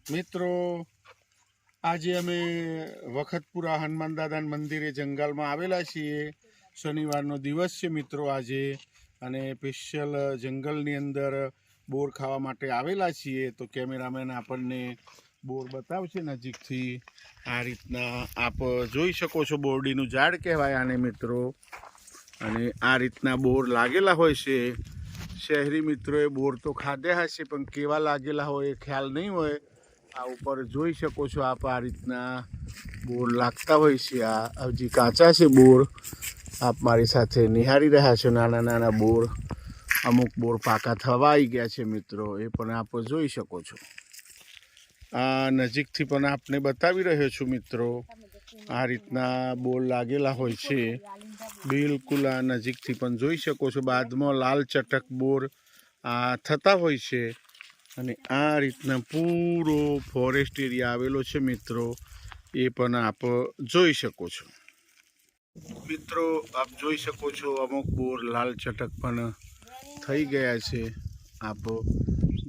મિત્રો આજે અમે વખતપુરા હનુમાન દાદા મંદિરે જંગલમાં આવેલા છીએ। શનિવારનો દિવસ છે મિત્રો આજે, અને સ્પેશિયલ જંગલની અંદર બોર ખાવા માટે આવેલા છીએ। તો કેમેરામેન આપણને બોર બતાવશે નજીકથી। આ રીતના આપ જોઈ શકો છો, બોરડીનું ઝાડ કહેવાય આને મિત્રો, અને આ રીતના બોર લાગેલા હોય છે। શહેરી મિત્રોએ બોર તો ખાધા હશે, પણ કેવા લાગેલા હોય એ ખ્યાલ નહીં હોય। આ ઉપર જોઈ શકો છો આપ, આ રીતના બોર લાગતા હોય છે। આ હજી કાચા છે બોર, આપ મારી સાથે નિહાળી રહ્યા છો। નાના નાના બોર, અમુક બોર પાકા થવા આવી ગયા છે મિત્રો, એ પણ આપ જોઈ શકો છો। આ નજીકથી પણ આપને બતાવી રહ્યો છું મિત્રો। આ રીતના બોર લાગેલા હોય છે, બિલકુલ આ નજીકથી પણ જોઈ શકો છો। બાદમાં લાલ ચટક બોર આ થતા હોય છે, અને આ રીતના પૂરો ફોરેસ્ટ એરિયા આવેલો છે મિત્રો, એ પણ આપ જોઈ શકો છો। મિત્રો આપ જોઈ શકો છો, અમુક બોર લાલ ચટક પણ થઈ ગયા છે, આપ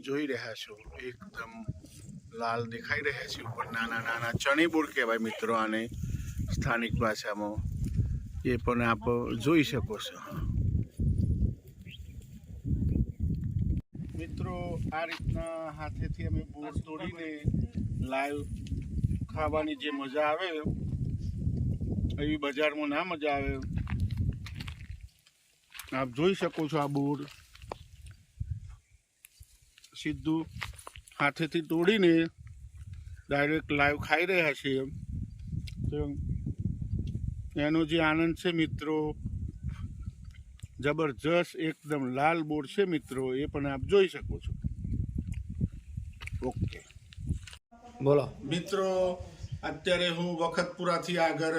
જોઈ રહ્યા છો। એકદમ લાલ દેખાઈ રહ્યા છે ઉપર, નાના નાના ચણી બોર કહેવાય મિત્રો આને સ્થાનિક ભાષામાં, એ પણ આપ જોઈ શકો છો। મિત્રો આ રીતના હાથેથી અમે બોર તોડીને લાઈવ ખાવાની જે મજા આવે એવી બજારમાં ના મજા આવે। આપ જોઈ શકો છો, આ બોર સીધું હાથેથી તોડીને ડાયરેક્ટ લાઈવ ખાઈ રહ્યા છીએ। તો એનો જે આનંદ છે મિત્રો, જબરજસ્ત એકદમ લાલ બોર છે મિત્રો, એ પણ આપ જોઈ શકો છો। ઓકે બોલો મિત્રો, અત્યારે હું વખતપુરાથી આગળ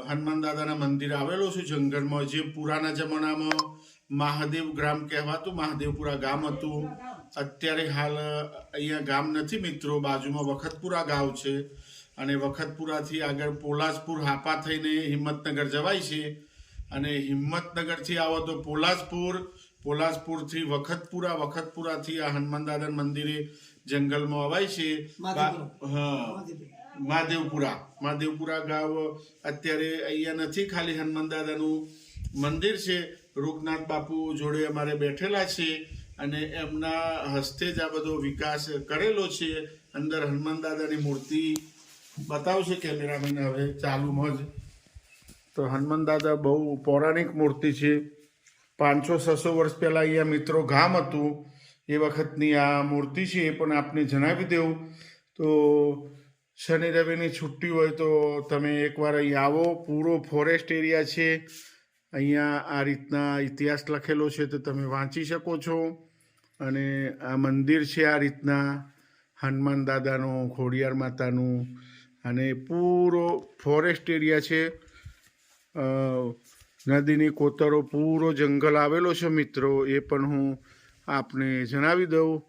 હનુમાન દાદાના મંદિર આવેલો છું જંગલમાં, જે પુરાના જમાનામાં મહાદેવ ગ્રામ કહેવાતું, મહાદેવપુરા ગામ હતું। અત્યારે હાલ અહીંયા ગામ નથી મિત્રો, બાજુમાં વખતપુરા ગામ છે, અને વખતપુરાથી આગળ પોલાસપુર હાપા થઈને હિંમતનગર જવાય છે, અને હિંમતનગરથી આવો તો પોલાસપુરથી વખતપુરા, વખતપુરાથી આ હનુમાન દાદા મંદિરે જંગલમાં અવાય છે। હા, મહાદેવપુરા ગામ અત્યારે અહીંયા નથી, ખાલી હનુમાન દાદાનું મંદિર છે। રૂગનાથ બાપુ જોડે અમારે બેઠેલા છે, અને એમના હસ્તે જ આ બધો વિકાસ કરેલો છે। અંદર હનુમાન દાદાની મૂર્તિ બતાવશે કેમેરામેન હવે ચાલુમાં જ। તો હનુમાન દાદા બહુ પૌરાણિક મૂર્તિ છે। 500-600 વર્ષ પહેલાં અહીંયા મિત્રો ગામ હતું, એ વખતની આ મૂર્તિ છે, એ પણ આપને જણાવી દેવું। તો શનિ રવિની છુટ્ટી હોય તો તમે એકવાર અહીં આવો। પૂરો ફોરેસ્ટ એરિયા છે, અહીંયા આ રીતના ઇતિહાસ લખેલો છે તો તમે વાંચી શકો છો। અને આ મંદિર છે આ રીતના હનુમાન દાદાનું, ખોડિયાર માતાનું, અને પૂરો ફોરેસ્ટ એરિયા છે। નદીની કોતરો પૂરો જંગલ આવેલો છે મિત્રો, એ પણ હું આપને જણાવી દઉં।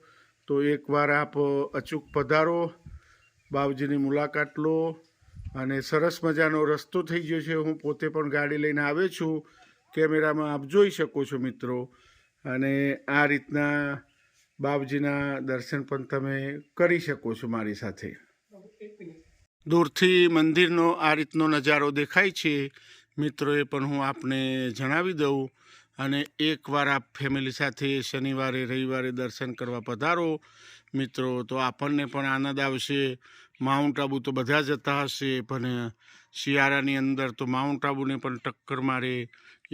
તો એકવાર આપ અચૂક પધારો, બાવજીની મુલાકાત લો, અને સરસ મજાનો રસ્તો થઈ ગયો છે। હું પોતે પણ ગાડી લઈને આવ્યો છું, કેમેરામાં આપ જોઈ શકો છો મિત્રો। અને આ રીતના બાવજીના દર્શન પણ તમે કરી શકો છો મારી સાથે। દૂરથી મંદિરનો આ રીતનો નજારો દેખાય છે મિત્રો, એ પણ હું આપને જણાવી દઉં। અને એકવાર આપ ફેમિલી સાથે શનિવારે રવિવારે દર્શન કરવા પધારો મિત્રો, તો આપણને પણ આનંદ આવશે। માઉન્ટ આબુ તો બધા જતા હશે, પણ શિયાળાની અંદર તો માઉન્ટ આબુને પણ ટક્કર મારે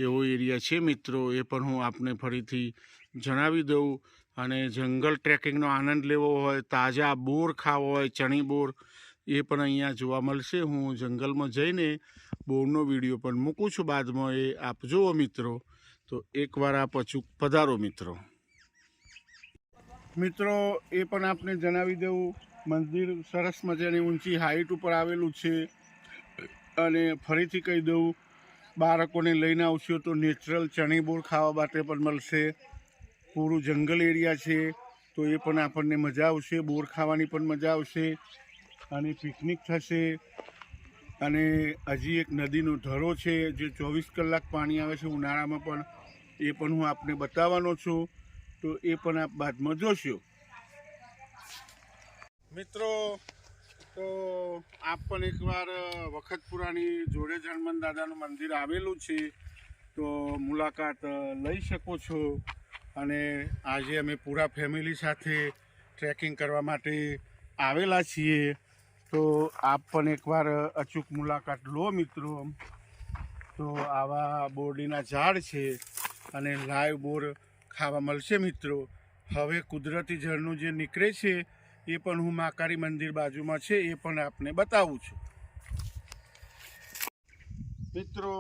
એવો એરિયા છે મિત્રો, એ પણ હું આપને ફરીથી જણાવી દઉં। અને જંગલ ટ્રેકિંગનો આનંદ લેવો હોય, તાજા બોર ખાવો હોય, ચણી બોર, એ પણ અહીંયા જોવા મળશે। હું જંગલમાં જઈને બોરનો વિડીયો પણ મૂકું છું બાદમાં, એ આપ જુઓ મિત્રો। તો એકવાર આપ અચૂક પધારો મિત્રો। મિત્રો એ પણ આપને જણાવી દઉં, મંદિર સરસ મજાની ઊંચી હાઈટ ઉપર આવેલું છે। અને ફરીથી કહી દઉં, બાળકોને લઈને આવશો તો નેચરલ ચણી બોર ખાવા માટે પણ મળશે। પૂરું જંગલ એરિયા છે, તો એ પણ આપણને મજા આવશે, બોર ખાવાની પણ મજા આવશે, અને પિકનિક થશે। અને હજી એક નદીનો ધરો છે, જે 24 કલાક પાણી આવે છે ઉનાળામાં પણ, એ પણ હું આપને બતાવવાનો છું। તો એ પણ આપ બાદમાં જોશો। મિત્રો તો આપ પણ એકવાર વખતપુરાની જોડે જ હનુમાન દાદાનું મંદિર આવેલું છે તો મુલાકાત લઈ શકો છો. અને આજે અમે પૂરા ફેમિલી સાથે ટ્રેકિંગ કરવા માટે આવેલા છીએ તો આપ પણ એકવાર અચૂક મુલાકાત લો મિત્રો. તો આવા બોરડીના ઝાડ છે અને લાઈવ બોર ખાવા મળશે મિત્રો. હવે કુદરતી ઝરણું જે નીકળે છે એ પણ હું મહાકાળી મંદિર બાજુમાં છે એ પણ આપને બતાવું છું. મિત્રો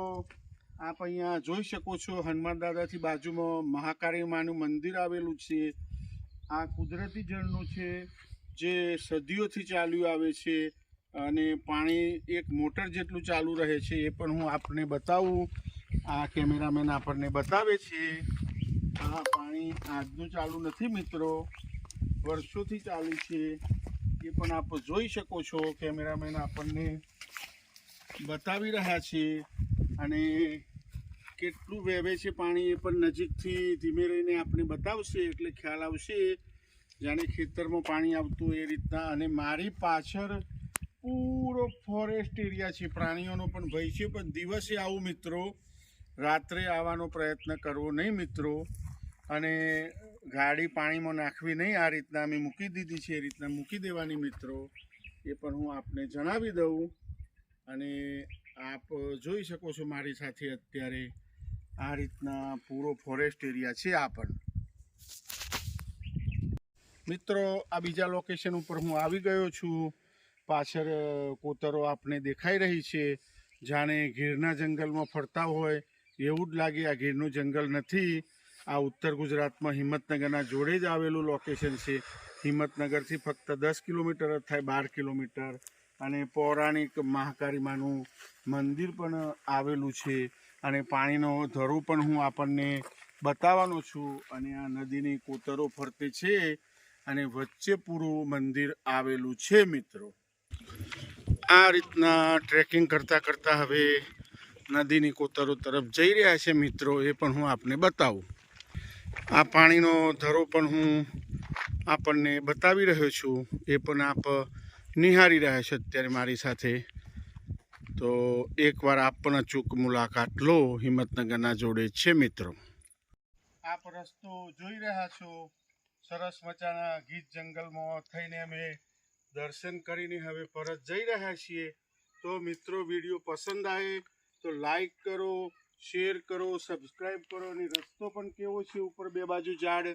આપ અહીંયા જોઈ શકો છો હનુમાન દાદાથી બાજુમાં મહાકાળી માનું મંદિર આવેલું છે. આ કુદરતી ઝરણું છે જે સદીઓથી ચાલ્યું આવે છે અને પાણી એક મોટર જેટલું ચાલુ રહે છે એ પણ હું આપને બતાવું. આ કેમેરામેન આપણને બતાવે છે. આ પાણી આજનું ચાલુ નથી મિત્રો, વર્ષોથી ચાલુ છે એ પણ આપ જોઈ શકો છો. કેમેરામેન આપણને બતાવી રહ્યા છે અને કેટલું વહેવે છે પાણી એ પણ નજીકથી ધીમે રહીને આપણે બતાવશે એટલે ખ્યાલ આવશે જાણે ખેતરમાં પાણી આવતું એ રીતના. અને મારી પાછળ પૂરો ફોરેસ્ટ એરિયા છે, પ્રાણીઓનો પણ ભય છે, પણ દિવસે આવું મિત્રો, રાત્રે આવવાનો પ્રયત્ન કરવો નહીં મિત્રો. અને ગાડી પાણીમાં નાખવી નહીં, આ રીતના અમે મૂકી દીધી છે એ રીતના મૂકી દેવાની મિત્રો, એ પણ હું આપને જણાવી દઉં. અને આપ જોઈ શકો છો મારી સાથે અત્યારે આ રીતના પૂરો ફોરેસ્ટ એરિયા છે. આ પણ મિત્રો આ બીજા લોકેશન ઉપર હું આવી ગયો છું. પાછળ કોતરો આપને દેખાઈ રહી છે, જાણે ગીરના જંગલમાં ફરતા હોય એવું જ લાગે. આ ગીરનું જંગલ નથી, આ ઉત્તર ગુજરાતમાં હિંમતનગરના જોડે જ આવેલું લોકેશન છે. હિંમતનગરથી ફક્ત 10 કિલોમીટર જ થાય, 12 કિલોમીટર. અને પૌરાણિક મહાકાળી માનું મંદિર પણ આવેલું છે અને પાણીનો ધરો પણ હું આપણને બતાવવાનો છું. અને આ નદીની કોતરો ફરતે છે અને વચ્ચે પૂરું મંદિર આવેલું છે મિત્રો. આ રીતના ટ્રેકિંગ કરતાં કરતાં હવે નદીની કોતરો તરફ જઈ રહ્યા છે મિત્રો, એ પણ હું આપને બતાવું. આ પાણીનો ધરો પણ હું આપણને બતાવી રહ્યો છું, એ પણ આપ નિહાળી રહ્યા છો અત્યારે મારી સાથે. તો એકવાર આપ પણ અચૂક મુલાકાત લો, હિંમતનગરના જોડે છે મિત્રો. આપ રસ્તો જોઈ રહ્યા છો, સરસ મજાના ગીચ જંગલમાં થઈને અમે દર્શન કરીને હવે પરત જઈ રહ્યા છીએ. તો મિત્રો વિડીયો પસંદ આવે તો લાઈક કરો, શેર કરો, સબસ્ક્રાઈબ કરો. અને રસ્તો પણ કેવો છે, ઉપર બે બાજુ ઝાડ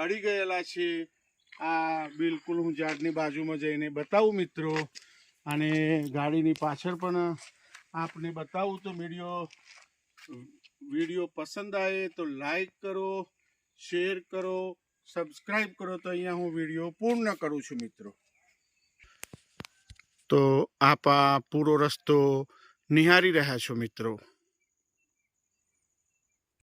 અડી ગયેલા છે. આ બિલકુલ હું ઝાડની બાજુમાં જઈને બતાવું મિત્રો. અને ગાડીની પાછળ પણ આપને બતાવું. તો વિડીયો પસંદ આવે તો લાઈક કરો, શેર કરો, સબસ્ક્રાઈબ કરો. તો અહીંયા હું વિડીયો પૂર્ણ કરું છું મિત્રો. તો આપ આ પૂરો રસ્તો નિહાળી રહ્યા છો મિત્રો.